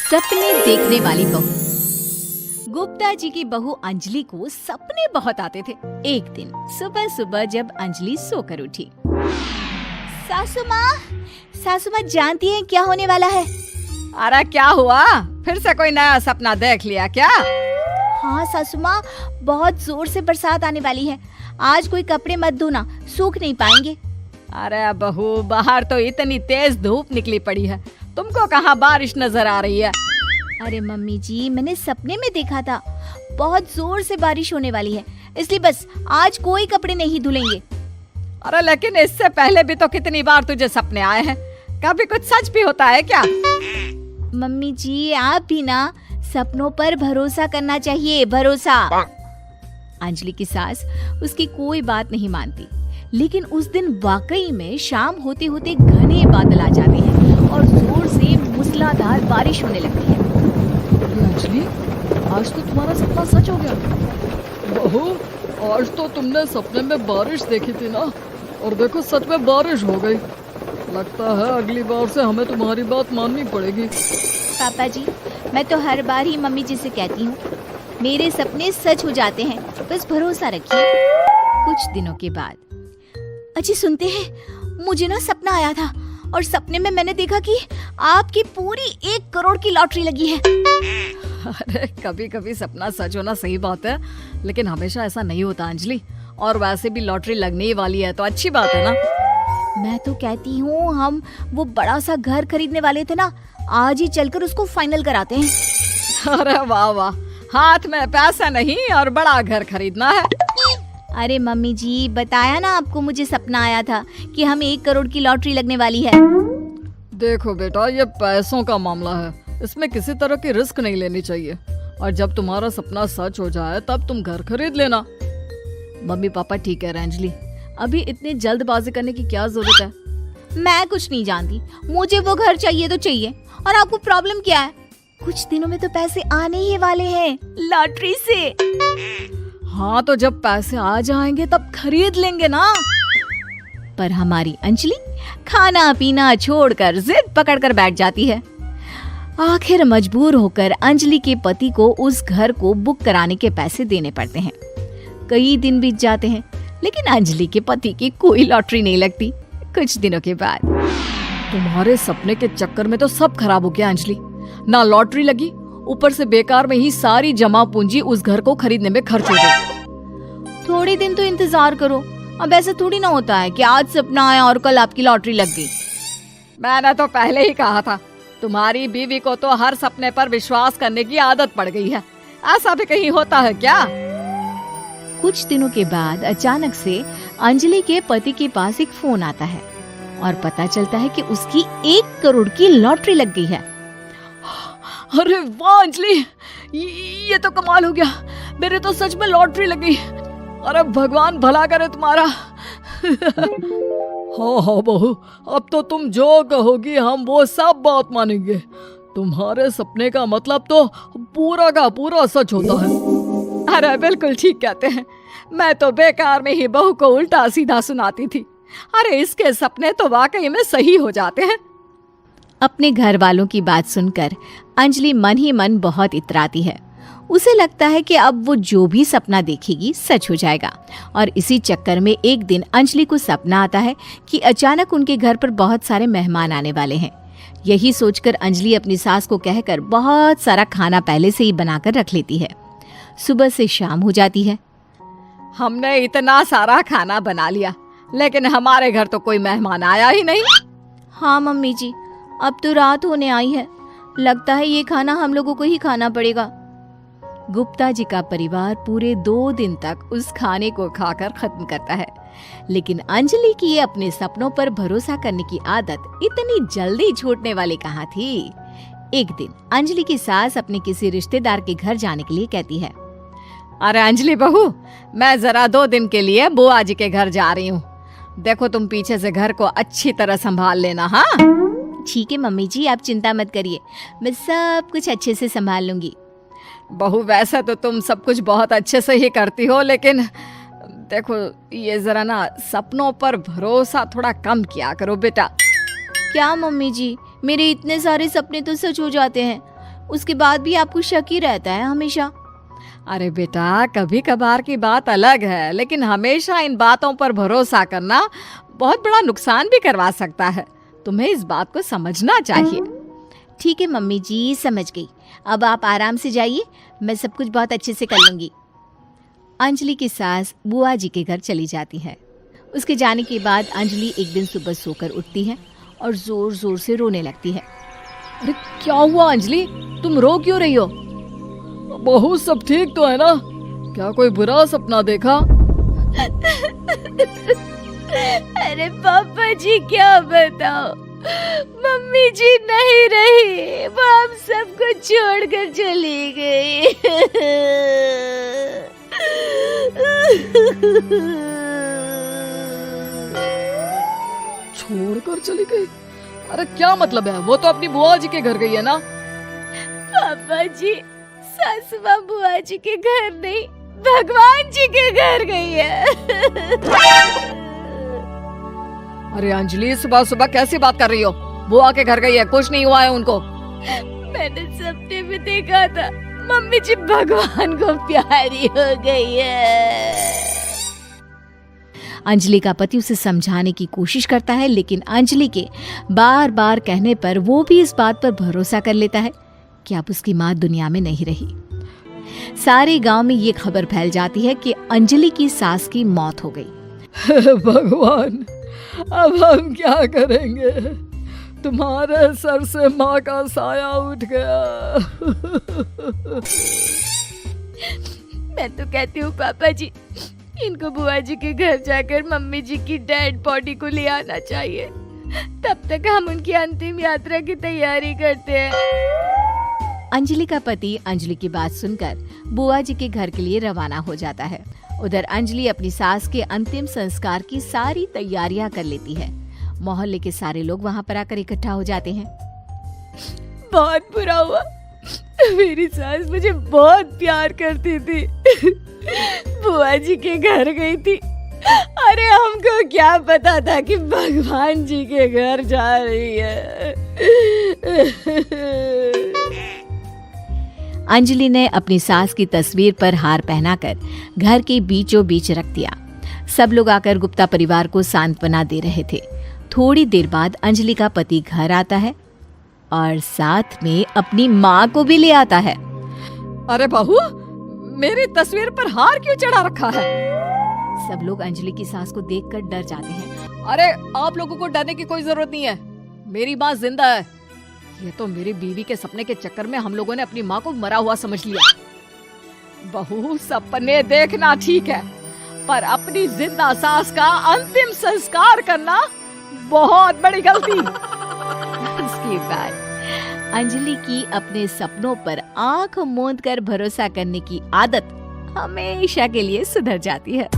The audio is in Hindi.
सपने देखने वाली बहू। गुप्ता जी की बहू अंजलि को सपने बहुत आते थे। एक दिन सुबह सुबह जब अंजलि सोकर उठी, सासू माँ जानती हैं क्या होने वाला है? अरे क्या हुआ, फिर से कोई नया सपना देख लिया क्या? हाँ सासू माँ, बहुत जोर से बरसात आने वाली है। आज कोई कपड़े मत धोना, सूख नहीं पाएंगे। अरे बहू, बाहर तो इतनी तेज धूप निकली पड़ी है, तुमको कहाँ बारिश नजर आ रही है? अरे मम्मी जी, मैंने सपने में देखा था बहुत जोर से बारिश होने वाली है, इसलिए बस आज कोई कपड़े नहीं धुलेंगे। अरे लेकिन इससे पहले भी तो कितनी बार तुझे सपने आए हैं, कभी कुछ सच भी होता है क्या? मम्मी जी, आप भी ना सपनों पर भरोसा करना चाहिए, भरोसा। अंजलि की सास उसकी कोई बात नहीं मानती, लेकिन उस दिन वाकई में शाम होते होते घने बादल आ जाते हैं और जोर से मूसलाधार बारिश होने लगती है। अंजलि, आज तो तुम्हारा सपना सच हो गया। बहू, आज तो तुमने सपने में बारिश देखी थी ना, और देखो सच में बारिश हो गई। लगता है अगली बार से हमें तुम्हारी बात माननी पड़ेगी। पापा जी, मैं तो हर बार ही मम्मी जी से कहती हूँ, मेरे सपने सच हो जाते हैं, बस भरोसा रखिए। कुछ दिनों के बाद, अजी सुनते हैं, मुझे ना सपना आया था और सपने में मैंने देखा कि आपकी पूरी 1 करोड़ की लॉटरी लगी है। अरे कभी कभी सपना सच होना सही बात है, लेकिन हमेशा ऐसा नहीं होता अंजलि। और वैसे भी लॉटरी लगने ही वाली है तो अच्छी बात है ना। मैं तो कहती हूँ, हम वो बड़ा सा घर खरीदने वाले थे ना, आज ही चलकर उसको फाइनल कराते हैं। अरे वाह वाह, हाथ में पैसा नहीं और बड़ा घर खरीदना है। अरे मम्मी जी, बताया ना आपको, मुझे सपना आया था कि हम 1 करोड़ की लॉटरी लगने वाली है। देखो बेटा, ये पैसों का मामला है, इसमें किसी तरह की रिस्क नहीं लेनी चाहिए। और जब तुम्हारा सपना सच हो जाए तब तुम घर खरीद लेना। मम्मी पापा ठीक है अंजलि, अभी इतनी जल्दबाजी करने की क्या जरूरत है? मैं कुछ नहीं जानती, मुझे वो घर चाहिए तो चाहिए। और आपको प्रॉब्लम क्या है? कुछ दिनों में तो पैसे आने ही वाले हैं लॉटरी से। हाँ, तो जब पैसे आ जाएंगे तब खरीद लेंगे ना। पर हमारी अंजलि खाना पीना छोड़कर जिद पकड़कर बैठ जाती है। आखिर मजबूर होकर अंजलि के पति को उस घर को बुक कराने के पैसे देने पड़ते हैं। कई दिन बीत जाते हैं, लेकिन अंजलि के पति की कोई लॉटरी नहीं लगती। कुछ दिनों के बाद, तुम्हारे सपने के चक्कर में तो सब खराब हो गया अंजलि। ना लॉटरी लगी, ऊपर से बेकार में ही सारी जमा पूंजी उस घर को खरीदने में खर्च हो गई। थोड़े दिन तो इंतजार करो, अब ऐसा थोड़ी ना होता है कि आज सपना आया और कल आपकी लॉटरी लग गई। मैंने तो पहले ही कहा था, तुम्हारी बीवी को तो हर सपने पर विश्वास करने की आदत पड़ गई है। ऐसा भी कहीं होता है क्या? कुछ दिनों के बाद अचानक से अंजलि के पति के पास एक फोन आता है और पता चलता है कि उसकी 1 करोड़ की लॉटरी लग गई है। अरे वाह अंजलि, ये तो कमाल हो गया, मेरे तो सच में लॉटरी लगी। अरे भगवान भला करे तुम्हारा। हाँ हाँ बहू, अब तो तुम जो कहोगी हम वो सब बात मानेंगे। तुम्हारे सपने का मतलब तो पूरा का पूरा सच होता है। अरे बिल्कुल ठीक कहते हैं, मैं तो बेकार में ही बहू को उल्टा सीधा सुनाती थी। अरे इसके सपने तो वाकई में सही हो जाते हैं। अपने घर वालों की बात सुनकर अंजलि मन ही मन बहुत इतराती है। उसे लगता है कि अब वो जो भी सपना देखेगी सच हो जाएगा। और इसी चक्कर में एक दिन अंजलि को सपना आता है कि अचानक उनके घर पर बहुत सारे मेहमान आने वाले हैं। यही सोचकर अंजलि अपनी सास को कहकर बहुत सारा खाना पहले से ही बनाकर रख लेती है। सुबह से शाम हो जाती है। हमने इतना सारा खाना बना लिया, लेकिन हमारे घर तो कोई मेहमान आया ही नहीं। हाँ मम्मी जी, अब तो रात होने आई है, लगता है ये खाना हम लोगों को ही खाना पड़ेगा। गुप्ता जी का परिवार पूरे 2 दिन तक उस खाने को खाकर खत्म करता है, लेकिन अंजलि की ये अपने सपनों पर भरोसा करने की आदत इतनी जल्दी छूटने वाली कहाँ थी। एक दिन अंजलि की सास अपने किसी रिश्तेदार के घर जाने के लिए कहती है, अरे अंजलि बहू, मैं जरा 2 दिन के लिए बुआ जी के घर जा रही हूँ। देखो तुम पीछे से घर को अच्छी तरह संभाल लेना। हाँ ठीक है मम्मी जी, आप चिंता मत करिए, मैं सब कुछ अच्छे से संभाल लूंगी। बहू, वैसे तो तुम सब कुछ बहुत अच्छे से ही करती हो, लेकिन देखो ये जरा ना सपनों पर भरोसा थोड़ा कम किया करो बेटा। क्या मम्मी जी, मेरे इतने सारे सपने तो सच हो जाते हैं। उसके बाद भी आपको शक ही रहता है हमेशा। अरे बेटा, कभी कभार की बात अलग है, लेकिन हमेशा इन बातों पर भरोसा करना बहुत बड़ा नुकसान भी करवा सकता है। तुम्हें इस बात को समझना चाहिए। ठीक है मम्मी जी, समझ गई। अब आप आराम से जाइए, मैं सब कुछ बहुत अच्छे से कर लूंगी। अंजलि की सास बुआ जी के घर चली जाती है। उसके जाने के बाद अंजलि एक दिन सुबह सोकर उठती है और जोर जोर से रोने लगती है। अरे क्या हुआ अंजलि, तुम रो क्यों रही हो? बहू सब ठीक तो है ना? क्या कोई बुरा सपना देखा? अरे पापा जी क्या बताओ, मम्मी जी नहीं रही, वो हम सबको छोड़कर चली गई। छोड़कर चली गई? अरे क्या मतलब है? वो तो अपनी बुआ जी के घर गई है ना? पापा जी, सासू माँ बुआ जी के घर नहीं, भगवान जी के घर गई है। अरे अंजलि, सुबह सुबह कैसी बात कर रही हो? बुआ के घर गई है, कुछ नहीं हुआ है उनको। मैंने सपने में देखा था, मम्मी जी भगवान को प्यारी हो गई है। अंजलि का पति उसे समझाने की कोशिश करता है, लेकिन अंजलि के बार बार कहने पर वो भी इस बात पर भरोसा कर लेता है कि अब उसकी माँ दुनिया में नहीं रही। सारे गांव में ये खबर फैल जाती है कि अंजलि की सास की मौत हो गई। भगवान, अब हम क्या करेंगे? तुम्हारे सर से माँ का साया उठ गया। मैं तो कहती हूँ पापा जी, इनको बुआ जी के घर जाकर मम्मी जी की डेड बॉडी को ले आना चाहिए, तब तक हम उनकी अंतिम यात्रा की तैयारी करते हैं। अंजलि का पति अंजलि की बात सुनकर बुआ जी के घर के लिए रवाना हो जाता है। उधर अंजलि अपनी सास के अंतिम संस्कार की सारी तैयारियां कर लेती है। मोहल्ले के सारे लोग वहां पर आकर इकट्ठा हो जाते हैं। बहुत बुरा हुआ, मेरी सास मुझे बहुत प्यार करती थी, बुआ जी के घर गई थी। अरे हमको क्या पता था कि भगवान जी के घर जा रही है। अंजलि ने अपनी सास की तस्वीर पर हार पहनाकर घर के बीचों बीच रख दिया। सब लोग आकर गुप्ता परिवार को सांत्वना दे रहे थे। थोड़ी देर बाद अंजलि का पति घर आता है और साथ में अपनी माँ को भी ले आता है। अरे बहू, मेरी तस्वीर पर हार क्यों चढ़ा रखा है? सब लोग अंजलि की सास को देखकर डर जाते हैं। अरे आप लोगों को डरने की कोई जरूरत नहीं है, मेरी माँ जिंदा है। ये तो मेरी बीवी के सपने के चक्कर में हम लोगों ने अपनी माँ को मरा हुआ समझ लिया। बहू, सपने देखना ठीक है, पर अपनी जिंदा सास का अंतिम संस्कार करना बहुत बड़ी गलती। उसके बाद अंजलि की अपने सपनों पर आंख मूंद कर भरोसा करने की आदत हमेशा के लिए सुधर जाती है।